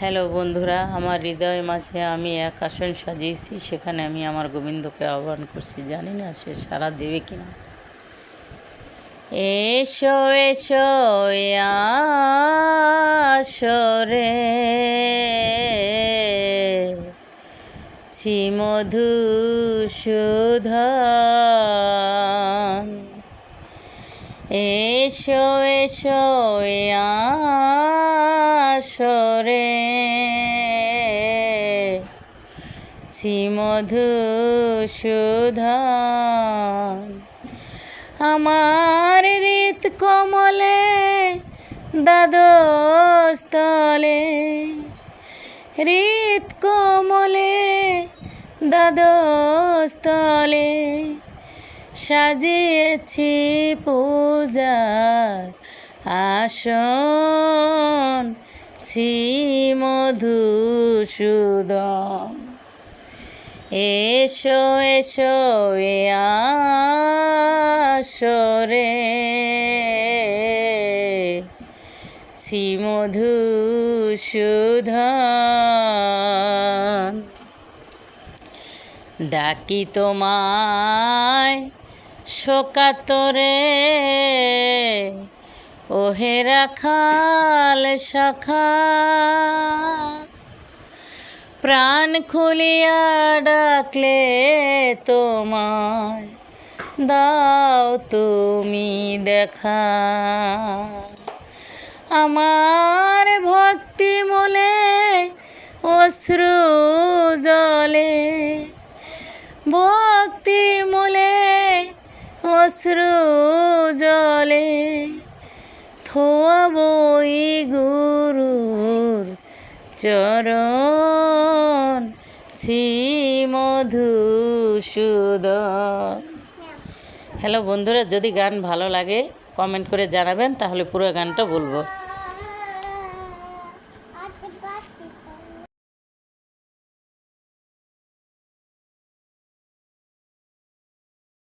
Hello বন্ধুরা, আমার হৃদয় মাঝে আমি এক আসন সাজিয়েছি, সেখানে আমি আমার গোবিন্দকে আহ্বান করছি। জানি না সে সাড়া দেবে কিনা। এসো এসো আসরে ছি মধুসূদন, এসো এসো আসরে ছি মধুসূদন। আমার হৃদ কমলে দ্বাদস্থলে, হৃদ কমলে দ্বাদস্থলে সাজিয়েছি পূজার আসন, ছি মধুসূদন। এসো এসো আসরে ছি মধুসূদন। ডাকি তোমায় শোকাতরে, ওহে রাখাল শাখা, প্রাণ খুলিয়া ডাকলে তোমায় দাও তুমি দেখা। আমার ভক্তি মলে অশ্রু জলে, ভক্তি মলে অশ্রু জলে থোয়াবই গুরুর চরণ, ছি মধুসূদন। হ্যালো বন্ধুরা, যদি গান ভালো লাগে কমেন্ট করে জানাবেন, তাহলে পুরো গানটা বলবো।